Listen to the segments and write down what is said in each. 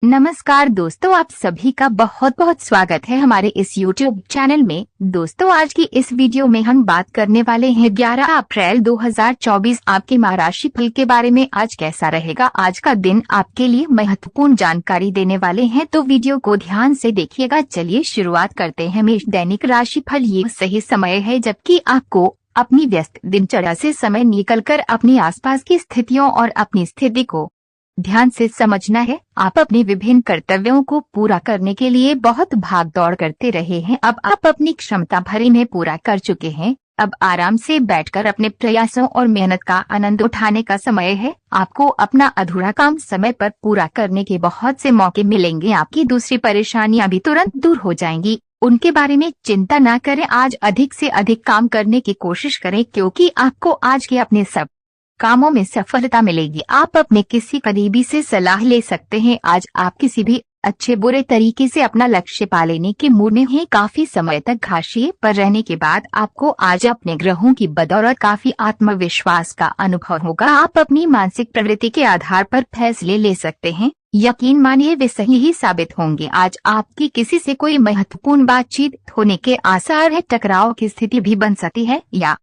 नमस्कार दोस्तों, आप सभी का बहुत बहुत स्वागत है हमारे इस YouTube चैनल में। दोस्तों, आज की इस वीडियो में हम बात करने वाले हैं 11 अप्रैल 2024 आपके माह राशि फल के बारे में। आज कैसा रहेगा आज का दिन, आपके लिए महत्वपूर्ण जानकारी देने वाले हैं, तो वीडियो को ध्यान से देखिएगा। चलिए शुरुआत करते हैं। मेष दैनिक राशि फल। ये सही समय है जबकि आपको अपनी व्यस्त दिनचर्या से समय निकलकर अपने आसपास की स्थितियों और अपनी स्थिति को ध्यान से समझना है। आप अपने विभिन्न कर्तव्यों को पूरा करने के लिए बहुत भाग दौड़ करते रहे हैं। अब आप अपनी क्षमता भर इन्हें पूरा कर चुके हैं। अब आराम से बैठकर अपने प्रयासों और मेहनत का आनंद उठाने का समय है। आपको अपना अधूरा काम समय पर पूरा करने के बहुत से मौके मिलेंगे। आपकी दूसरी परेशानियां भी तुरंत दूर हो जाएंगी, उनके बारे में चिंता न करें। आज अधिक से अधिक काम करने की कोशिश करें क्योंकि आपको आज के अपने सब कामों में सफलता मिलेगी। आप अपने किसी करीबी से सलाह ले सकते हैं। आज आप किसी भी अच्छे बुरे तरीके से अपना लक्ष्य पा लेने के मूड में हैं। काफी समय तक हाशिए पर रहने के बाद आपको आज अपने ग्रहों की बदौलत काफी आत्मविश्वास का अनुभव होगा। आप अपनी मानसिक प्रवृत्ति के आधार पर फैसले ले सकते हैं। यकीन मानिए वे सही ही साबित होंगे। आज आपकी किसी से कोई महत्वपूर्ण बातचीत होने के आसार है। टकराव की स्थिति भी बन सकती है या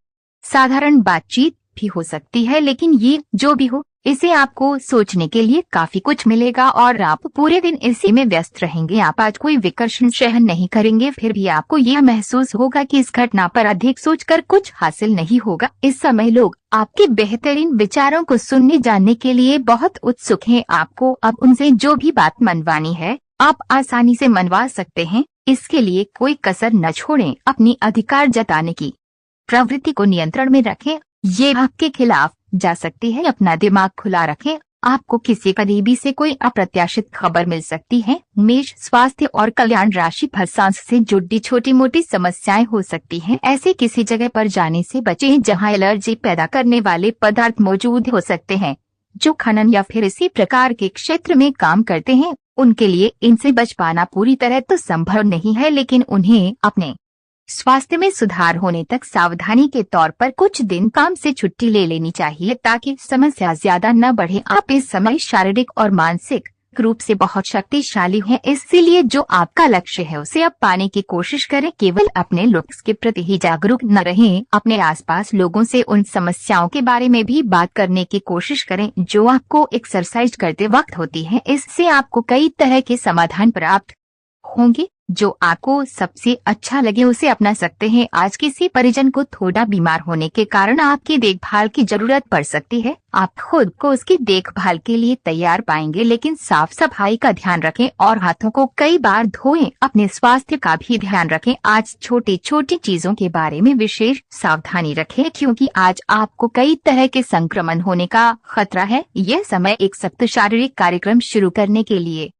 साधारण बातचीत भी हो सकती है, लेकिन ये जो भी हो, इसे आपको सोचने के लिए काफी कुछ मिलेगा और आप पूरे दिन इसी में व्यस्त रहेंगे। आप आज कोई विकर्षण सहन नहीं करेंगे, फिर भी आपको यह महसूस होगा कि इस घटना पर अधिक सोचकर कुछ हासिल नहीं होगा। इस समय लोग आपके बेहतरीन विचारों को सुनने जानने के लिए बहुत उत्सुक हैं। आपको अब उनसे जो भी बात मनवानी है, आप आसानी से मनवा सकते हैं। इसके लिए कोई कसर न छोड़ें। अपनी अधिकार जताने की प्रवृत्ति को नियंत्रण में रखें, ये आपके खिलाफ जा सकती है। अपना दिमाग खुला रखें। आपको किसी करीबी से कोई अप्रत्याशित खबर मिल सकती है। मेष स्वास्थ्य और कल्याण राशि फल। सांस से जुड़ी छोटी मोटी समस्याएं हो सकती हैं। ऐसे किसी जगह पर जाने से बचें जहां एलर्जी पैदा करने वाले पदार्थ मौजूद हो सकते हैं। जो खनन या फिर इसी प्रकार के क्षेत्र में काम करते हैं, उनके लिए इनसे बच पाना पूरी तरह तो संभव नहीं है, लेकिन उन्हें अपने स्वास्थ्य में सुधार होने तक सावधानी के तौर पर कुछ दिन काम से छुट्टी ले लेनी चाहिए ताकि समस्या ज्यादा न बढ़े। आप इस समय शारीरिक और मानसिक रूप से बहुत शक्तिशाली हैं, इसीलिए जो आपका लक्ष्य है उसे आप पाने की कोशिश करें। केवल अपने लुक्स के प्रति ही जागरूक न रहें। अपने आसपास लोगों से उन समस्याओं के बारे में भी बात करने की कोशिश करें जो आपको एक्सरसाइज करते वक्त होती है। इससे आपको कई तरह के समाधान प्राप्त होंगे। जो आपको सबसे अच्छा लगे उसे अपना सकते हैं। आज किसी परिजन को थोड़ा बीमार होने के कारण आपकी देखभाल की जरूरत पड़ सकती है। आप खुद को उसकी देखभाल के लिए तैयार पाएंगे, लेकिन साफ सफाई का ध्यान रखें और हाथों को कई बार धोएं। अपने स्वास्थ्य का भी ध्यान रखें। आज छोटी छोटी चीजों के बारे में विशेष सावधानी रखें क्योंकि आज आपको कई तरह के संक्रमण होने का खतरा है। यह समय एक सख्त शारीरिक कार्यक्रम शुरू करने के लिए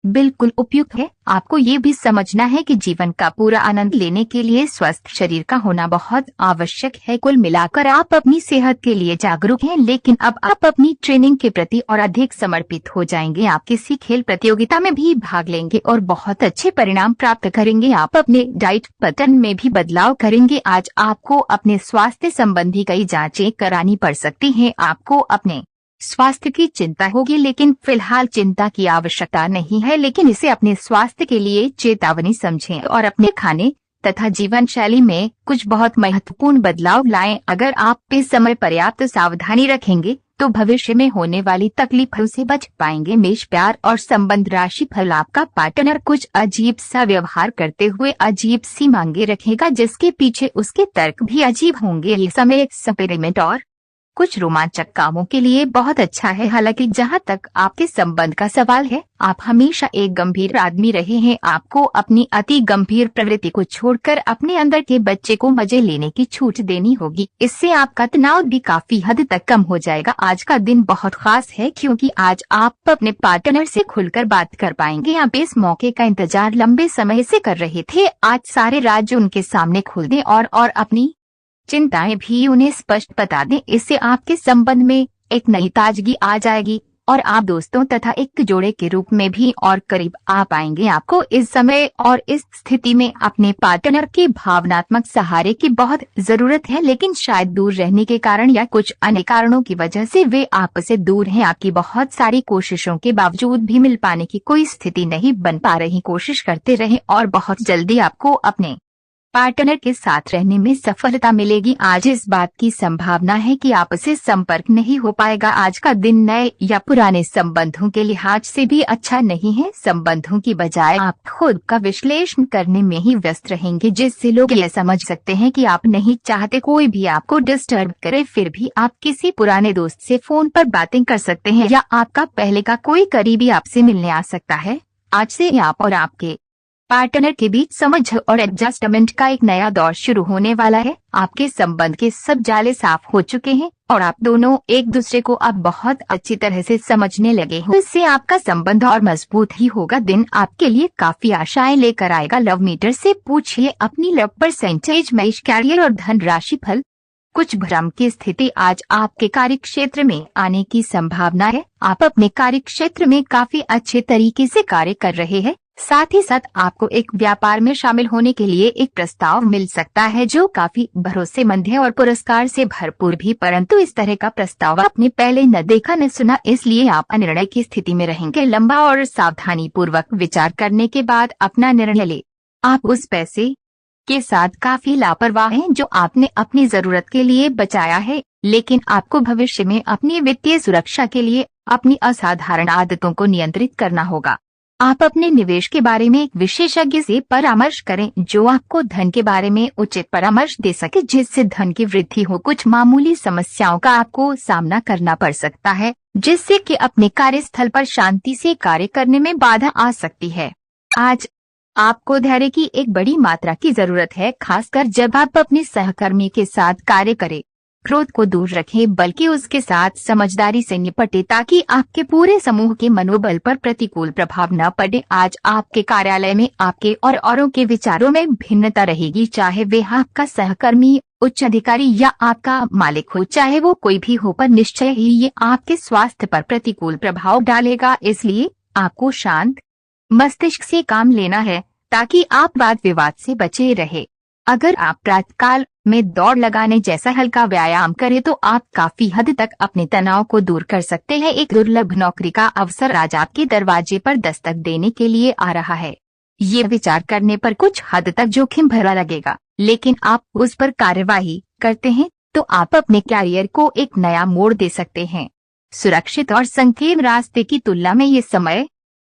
बिल्कुल उपयुक्त है। आपको ये भी समझना है कि जीवन का पूरा आनंद लेने के लिए स्वस्थ शरीर का होना बहुत आवश्यक है। कुल मिलाकर आप अपनी सेहत के लिए जागरूक हैं, लेकिन अब आप अपनी ट्रेनिंग के प्रति और अधिक समर्पित हो जाएंगे। आप किसी खेल प्रतियोगिता में भी भाग लेंगे और बहुत अच्छे परिणाम प्राप्त करेंगे। आप अपने डाइट पैटर्न में भी बदलाव करेंगे। आज आपको अपने स्वास्थ्य संबंधी कई जांचें करानी पड़ सकती हैं। आपको अपने स्वास्थ्य की चिंता होगी, लेकिन फिलहाल चिंता की आवश्यकता नहीं है, लेकिन इसे अपने स्वास्थ्य के लिए चेतावनी समझें और अपने खाने तथा जीवन शैली में कुछ बहुत महत्वपूर्ण बदलाव लाएं। अगर आप इस समय पर्याप्त सावधानी रखेंगे तो भविष्य में होने वाली तकलीफों से बच पाएंगे। मेष प्यार और संबंध राशि फल। आपका पार्टनर कुछ अजीब सा व्यवहार करते हुए अजीब सी मांगे रखेगा, जिसके पीछे उसके तर्क भी अजीब होंगे। ये समय एक्सपेरिमेंट और कुछ रोमांचक कामों के लिए बहुत अच्छा है। हालांकि जहां तक आपके संबंध का सवाल है, आप हमेशा एक गंभीर आदमी रहे हैं। आपको अपनी अति गंभीर प्रवृत्ति को छोड़कर अपने अंदर के बच्चे को मजे लेने की छूट देनी होगी। इससे आपका तनाव भी काफी हद तक कम हो जाएगा। आज का दिन बहुत खास है क्योंकि आज आप अपने पार्टनर से खुलकर बात कर पाएंगे। आप इस मौके का इंतजार लंबे समय से कर रहे थे। आज सारे राज उनके सामने खोल दें और अपनी चिंताएं भी उन्हें स्पष्ट बता दें। इससे आपके संबंध में एक नई ताजगी आ जाएगी। और आप दोस्तों तथा एक जोड़े के रूप में भी और करीब आ पाएंगे। आपको इस समय और इस स्थिति में अपने पार्टनर के भावनात्मक सहारे की बहुत जरूरत है, लेकिन शायद दूर रहने के कारण या कुछ अन्य कारणों की वजह से वे आपसे दूर हैं। आपकी बहुत सारी कोशिशों के बावजूद भी मिल पाने की कोई स्थिति नहीं बन पा रही। कोशिश करते रहें और बहुत जल्दी आपको अपने पार्टनर के साथ रहने में सफलता मिलेगी। आज इस बात की संभावना है कि आपसे संपर्क नहीं हो पाएगा। आज का दिन नए या पुराने संबंधों के लिहाज से भी अच्छा नहीं है। संबंधों की बजाय आप खुद का विश्लेषण करने में ही व्यस्त रहेंगे, जिससे लोग यह समझ सकते हैं कि आप नहीं चाहते कोई भी आपको डिस्टर्ब करे। फिर भी आप किसी पुराने दोस्त से फोन पर बातें कर सकते हैं या आपका पहले का कोई करीबी आपसे मिलने आ सकता है। आज से आप और आपके पार्टनर के बीच समझ और एडजस्टमेंट का एक नया दौर शुरू होने वाला है। आपके संबंध के सब जाले साफ हो चुके हैं और आप दोनों एक दूसरे को अब बहुत अच्छी तरह से समझने लगे हो। इससे आपका संबंध और मजबूत ही होगा। दिन आपके लिए काफी आशाएं लेकर आएगा। लव मीटर से पूछिए अपनी लव परसेंटेज, मैच, कैरियर और धन राशि फल। कुछ भ्रम की स्थिति आज आपके कार्य क्षेत्र में आने की संभावना है। आप अपने कार्य क्षेत्र में काफी अच्छे तरीके से कार्य कर रहे हैं। साथ ही साथ आपको एक व्यापार में शामिल होने के लिए एक प्रस्ताव मिल सकता है जो काफी भरोसेमंद है और पुरस्कार से भरपूर भी, परंतु इस तरह का प्रस्ताव आपने पहले न देखा न सुना, इसलिए आप अनिर्णय की स्थिति में रहेंगे। लंबा और सावधानी पूर्वक विचार करने के बाद अपना निर्णय ले। आप उस पैसे के साथ काफी लापरवाह हैं जो आपने अपनी जरूरत के लिए बचाया है, लेकिन आपको भविष्य में अपनी वित्तीय सुरक्षा के लिए अपनी असाधारण आदतों को नियंत्रित करना होगा। आप अपने निवेश के बारे में एक विशेषज्ञ से परामर्श करें जो आपको धन के बारे में उचित परामर्श दे सके, जिससे धन की वृद्धि हो। कुछ मामूली समस्याओं का आपको सामना करना पड़ सकता है, जिससे कि अपने कार्यस्थल पर शांति से कार्य करने में बाधा आ सकती है। आज आपको धैर्य की एक बड़ी मात्रा की जरूरत है, खासकर जब आप अपने सहकर्मी के साथ कार्य करें। क्रोध को दूर रखें, बल्कि उसके साथ समझदारी से निपटें ताकि आपके पूरे समूह के मनोबल पर प्रतिकूल प्रभाव न पड़े। आज आपके कार्यालय में आपके और औरों के विचारों में भिन्नता रहेगी, चाहे वे आपका सहकर्मी, उच्च अधिकारी या आपका मालिक हो। चाहे वो कोई भी हो, पर निश्चय ही ये आपके स्वास्थ्य पर प्रतिकूल प्रभाव डालेगा। इसलिए आपको शांत मस्तिष्क से काम लेना है ताकि आप वाद विवाद से बचे रहे। अगर आप प्रातःकाल में दौड़ लगाने जैसा हल्का व्यायाम करें तो आप काफी हद तक अपने तनाव को दूर कर सकते हैं। एक दुर्लभ नौकरी का अवसर आज आपके दरवाजे पर दस्तक देने के लिए आ रहा है। ये विचार करने पर कुछ हद तक जोखिम भरा लगेगा, लेकिन आप उस पर कार्यवाही करते हैं तो आप अपने कैरियर को एक नया मोड़ दे सकते हैं। सुरक्षित और संकीर्ण रास्ते की तुलना में ये समय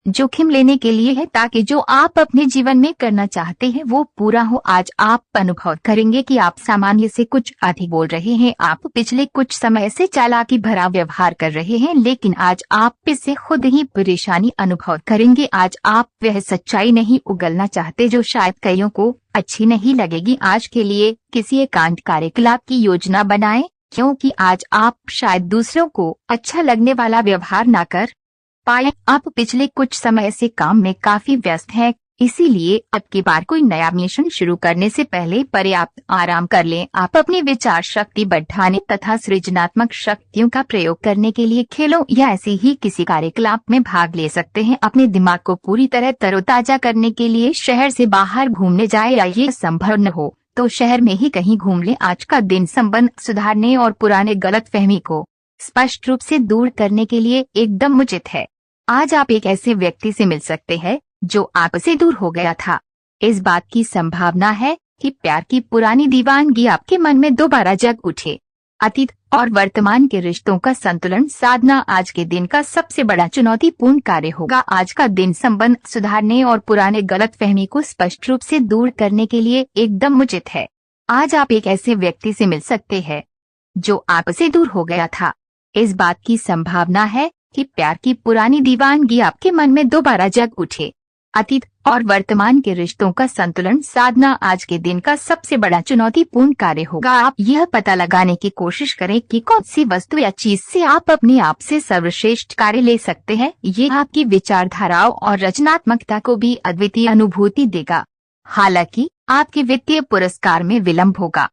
जोखिम लेने के लिए है ताकि जो आप अपने जीवन में करना चाहते हैं वो पूरा हो। आज आप अनुभव करेंगे कि आप सामान्य से कुछ अधिक बोल रहे हैं। आप पिछले कुछ समय से चालाकी भरा व्यवहार कर रहे हैं, लेकिन आज आप इससे खुद ही परेशानी अनुभव करेंगे। आज आप वह सच्चाई नहीं उगलना चाहते जो शायद कईयों को अच्छी नहीं लगेगी। आज के लिए किसी एकांत कार्यकलाप की योजना बनाएं, क्योंकि आज आप शायद दूसरों को अच्छा लगने वाला व्यवहार न कर पाए। आप पिछले कुछ समय से काम में काफी व्यस्त हैं, इसीलिए अब की बार कोई नया मिशन शुरू करने से पहले पर्याप्त आराम कर लें। आप अपनी विचार शक्ति बढ़ाने तथा सृजनात्मक शक्तियों का प्रयोग करने के लिए खेलों या ऐसे ही किसी कार्यकलाप में भाग ले सकते हैं। अपने दिमाग को पूरी तरह तरोताजा करने के लिए शहर से बाहर घूमने जाए, या ये संभव न हो तो शहर में ही कहीं घूम लें। आज का दिन संबंध सुधारने और पुराने गलतफहमी को स्पष्ट रूप से दूर करने के लिए एकदम उचित है। आज आप एक ऐसे व्यक्ति से मिल सकते हैं जो आपसे दूर हो गया था। इस बात की संभावना है कि प्यार की पुरानी दीवानगी आपके मन में दोबारा जग उठे। अतीत और वर्तमान के रिश्तों का संतुलन साधना आज के दिन का सबसे बड़ा चुनौतीपूर्ण कार्य होगा। आज का दिन संबंध सुधारने और पुराने गलतफहमी को स्पष्ट रूप से दूर करने के लिए एकदम उचित है। आज आप एक ऐसे व्यक्ति से मिल सकते हैं जो आपसे दूर हो गया था। इस बात की संभावना है कि प्यार की पुरानी दीवानगी आपके मन में दोबारा जग उठे। अतीत और वर्तमान के रिश्तों का संतुलन साधना आज के दिन का सबसे बड़ा चुनौतीपूर्ण कार्य होगा। आप यह पता लगाने की कोशिश करें कि कौन सी वस्तु या चीज से आप अपने आप से सर्वश्रेष्ठ कार्य ले सकते हैं। ये आपकी विचारधाराओं और रचनात्मकता को भी अद्वितीय अनुभूति देगा। हालांकि आपके वित्तीय पुरस्कार में विलंब होगा,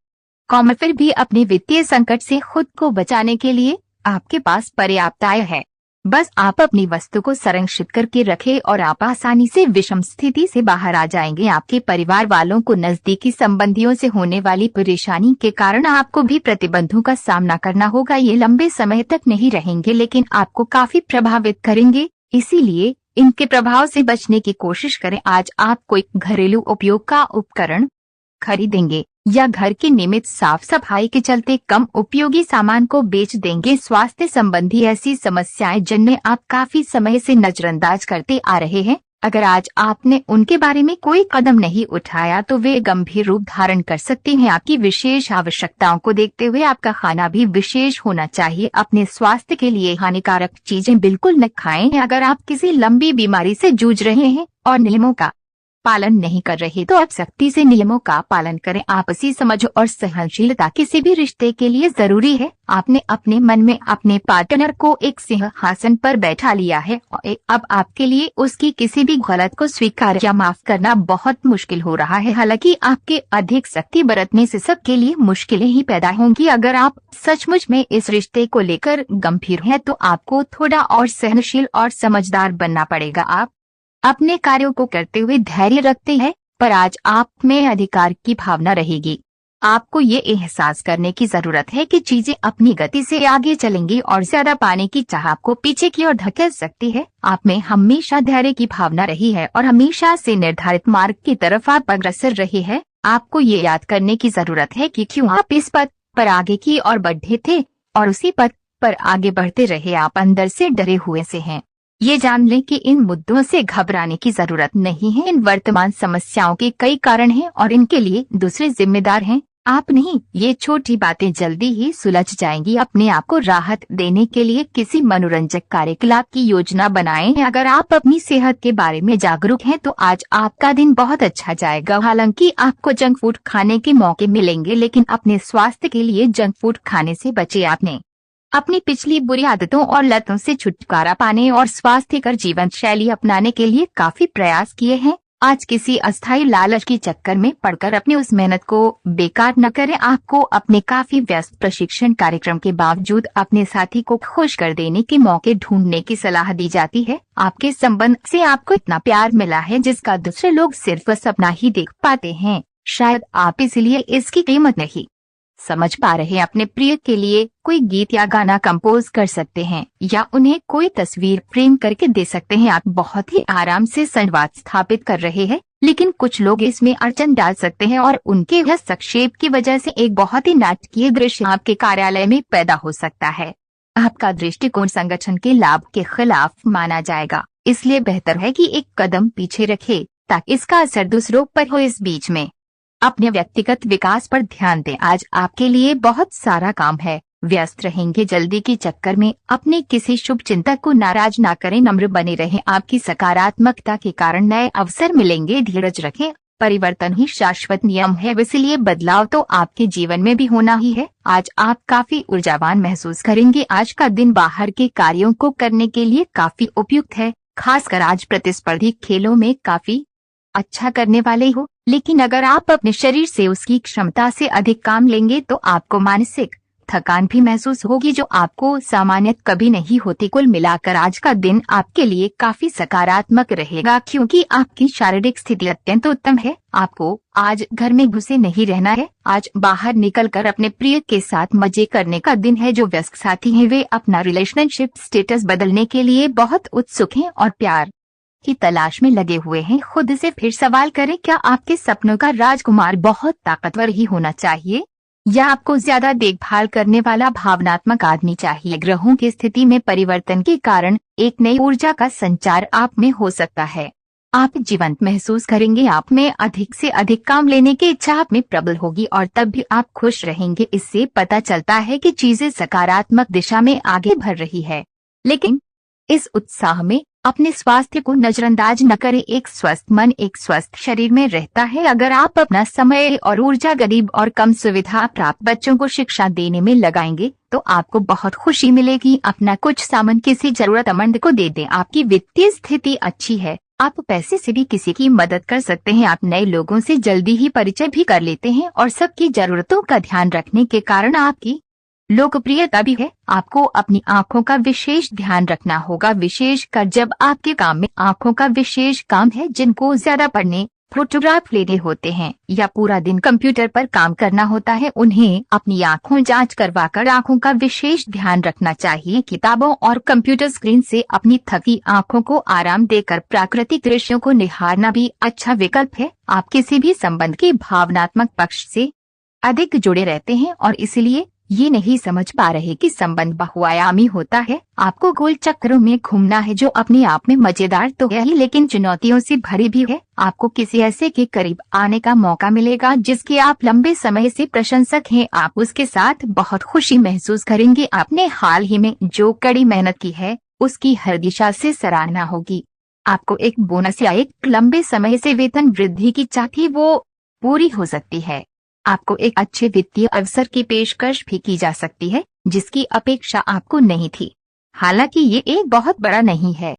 फिर भी अपने वित्तीय संकट से खुद को बचाने के लिए आपके पास पर्याप्त आय है। बस आप अपनी वस्तु को संरक्षित करके रखें और आप आसानी से विषम स्थिति से बाहर आ जाएंगे। आपके परिवार वालों को नजदीकी संबंधियों से होने वाली परेशानी के कारण आपको भी प्रतिबंधों का सामना करना होगा। ये लंबे समय तक नहीं रहेंगे लेकिन आपको काफी प्रभावित करेंगे, इसीलिए इनके प्रभाव से बचने की कोशिश करें। आज आप कोई घरेलू उपयोग का उपकरण खरीदेंगे या घर के नियमित साफ सफाई के चलते कम उपयोगी सामान को बेच देंगे। स्वास्थ्य संबंधी ऐसी समस्याएं जिनमें आप काफी समय से नजरअंदाज करते आ रहे हैं, अगर आज आपने उनके बारे में कोई कदम नहीं उठाया तो वे गंभीर रूप धारण कर सकती हैं। आपकी विशेष आवश्यकताओं को देखते हुए आपका खाना भी विशेष होना चाहिए। अपने स्वास्थ्य के लिए हानिकारक चीजें बिल्कुल न खाएं। अगर आप किसी लंबी बीमारी से जूझ रहे हैं और नियमों का पालन नहीं कर रहे तो आप सख्ती से नियमों का पालन करें। आपसी समझ और सहनशीलता किसी भी रिश्ते के लिए जरूरी है। आपने अपने मन में अपने पार्टनर को एक सिंहासन पर बैठा लिया है और अब आपके लिए उसकी किसी भी गलत को स्वीकार या माफ करना बहुत मुश्किल हो रहा है। हालांकि आपके अधिक सख्ती बरतने से सबके लिए मुश्किलें ही पैदा होंगी। अगर आप सचमुच में इस रिश्ते को लेकर गंभीर हैं तो आपको थोड़ा और सहनशील और समझदार बनना पड़ेगा। आप अपने कार्यों को करते हुए धैर्य रखते हैं, पर आज आप में अधिकार की भावना रहेगी। आपको ये एहसास करने की जरूरत है कि चीजें अपनी गति से आगे चलेंगी और ज्यादा पाने की चाह आपको पीछे की ओर धकेल सकती है। आप में हमेशा धैर्य की भावना रही है और हमेशा से निर्धारित मार्ग की तरफ आप अग्रसर रहे हैं। आपको ये याद करने की जरूरत है कि क्यों आप इस पथ पर आगे की ओर बढ़े थे और उसी पथ पर आगे बढ़ते रहे। आप अंदर से डरे हुए से हैं। ये जान लें कि इन मुद्दों से घबराने की जरूरत नहीं है। इन वर्तमान समस्याओं के कई कारण हैं और इनके लिए दूसरे जिम्मेदार हैं, आप नहीं। ये छोटी बातें जल्दी ही सुलझ जाएंगी। अपने आप को राहत देने के लिए किसी मनोरंजक कार्यकलाप की योजना बनाएं। अगर आप अपनी सेहत के बारे में जागरूक हैं तो आज आपका दिन बहुत अच्छा जाएगा। हालांकि आपको जंक फूड खाने के मौके मिलेंगे लेकिन अपने स्वास्थ्य के लिए जंक फूड खाने से बचे। आपने अपनी पिछली बुरी आदतों और लतों से छुटकारा पाने और स्वास्थ्यकर जीवन शैली अपनाने के लिए काफी प्रयास किए हैं। आज किसी अस्थायी लालच के चक्कर में पड़कर अपनी उस मेहनत को बेकार न करें। आपको अपने काफी व्यस्त प्रशिक्षण कार्यक्रम के बावजूद अपने साथी को खुश कर देने के मौके ढूंढने की सलाह दी जाती है। आपके संबंध से आपको इतना प्यार मिला है जिसका दूसरे लोग सिर्फ सपना ही देख पाते हैं। शायद आप इसलिए इसकी कीमत नहीं समझ पा रहे। अपने प्रिय के लिए कोई गीत या गाना कंपोज कर सकते हैं या उन्हें कोई तस्वीर फ्रेम करके दे सकते हैं। आप बहुत ही आराम से संवाद स्थापित कर रहे हैं, लेकिन कुछ लोग इसमें अड़चन डाल सकते हैं और उनके हस्तक्षेप की वजह से एक बहुत ही नाटकीय दृश्य आपके कार्यालय में पैदा हो सकता है। आपका दृष्टिकोण संगठन के लाभ के खिलाफ माना जाएगा, इसलिए बेहतर है कि एक कदम पीछे रखें ताकि इसका असर दूसरों पर हो। इस बीच में अपने व्यक्तिगत विकास पर ध्यान दें। आज आपके लिए बहुत सारा काम है, व्यस्त रहेंगे। जल्दी के चक्कर में अपने किसी शुभ चिंतक को नाराज ना करें, नम्र बने रहें। आपकी सकारात्मकता के कारण नए अवसर मिलेंगे। धीरज रखें, परिवर्तन ही शाश्वत नियम है, इसलिए बदलाव तो आपके जीवन में भी होना ही है। आज आप काफी ऊर्जावान महसूस करेंगे। आज का दिन बाहर के कार्यों को करने के लिए काफी उपयुक्त है, खासकर आज प्रतिस्पर्धी खेलों में काफी अच्छा करने वाले हो। लेकिन अगर आप अपने शरीर से उसकी क्षमता से अधिक काम लेंगे तो आपको मानसिक थकान भी महसूस होगी जो आपको सामान्य कभी नहीं होती। कुल मिलाकर आज का दिन आपके लिए काफी सकारात्मक रहेगा क्योंकि आपकी शारीरिक स्थिति अत्यंत उत्तम है। आपको आज घर में घुसे नहीं रहना है। आज बाहर निकलकर अपने प्रिय के साथ मजे करने का दिन है। जो व्यस्त साथी हैं वे अपना रिलेशनशिप स्टेटस बदलने के लिए बहुत उत्सुक हैं और प्यार की तलाश में लगे हुए हैं। खुद से फिर सवाल करें, क्या आपके सपनों का राजकुमार बहुत ताकतवर ही होना चाहिए या आपको ज्यादा देखभाल करने वाला भावनात्मक आदमी चाहिए? ग्रहों की स्थिति में परिवर्तन के कारण एक नई ऊर्जा का संचार आप में हो सकता है। आप जीवंत महसूस करेंगे। आप में अधिक से अधिक काम लेने की इच्छा आप में प्रबल होगी और तब भी आप खुश रहेंगे। इससे पता चलता है कि चीजें सकारात्मक दिशा में आगे बढ़ रही है, लेकिन इस उत्साह में अपने स्वास्थ्य को नजरअंदाज न करें। एक स्वस्थ मन एक स्वस्थ शरीर में रहता है। अगर आप अपना समय और ऊर्जा गरीब और कम सुविधा प्राप्त बच्चों को शिक्षा देने में लगाएंगे तो आपको बहुत खुशी मिलेगी। अपना कुछ सामान किसी जरूरतमंद को दे दें। आपकी वित्तीय स्थिति अच्छी है, आप पैसे से भी किसी की मदद कर सकते हैं। आप नए लोगों से जल्दी ही परिचय भी कर लेते हैं और सबकी जरूरतों का ध्यान रखने के कारण आपकी लोकप्रियता भी है। आपको अपनी आंखों का विशेष ध्यान रखना होगा, विशेषकर जब आपके काम में आंखों का विशेष काम है। जिनको ज्यादा पढ़ने, फोटोग्राफ लेने होते हैं या पूरा दिन कंप्यूटर पर काम करना होता है, उन्हें अपनी आंखों जांच करवाकर आंखों का विशेष ध्यान रखना चाहिए। किताबों और कंप्यूटर स्क्रीन से अपनी थकी आंखों को आराम देकर प्राकृतिक दृश्यों को निहारना भी अच्छा विकल्प है। आप किसी भी संबंध के भावनात्मक पक्ष से अधिक जुड़े रहते हैं और इसलिए ये नहीं समझ पा रहे कि संबंध बहुआयामी होता है। आपको गोल चक्रों में घूमना है, जो अपने आप में मजेदार तो है ही, लेकिन चुनौतियों से भरी भी है। आपको किसी ऐसे के करीब आने का मौका मिलेगा जिसके आप लंबे समय से प्रशंसक हैं। आप उसके साथ बहुत खुशी महसूस करेंगे। आपने हाल ही में जो कड़ी मेहनत की है उसकी हर दिशा से सराहना होगी। आपको एक बोनस या एक लंबे समय से वेतन वृद्धि की चाह थी, वो पूरी हो सकती है। आपको एक अच्छे वित्तीय अवसर की पेशकश भी की जा सकती है जिसकी अपेक्षा आपको नहीं थी। हालांकि ये एक बहुत बड़ा नहीं है।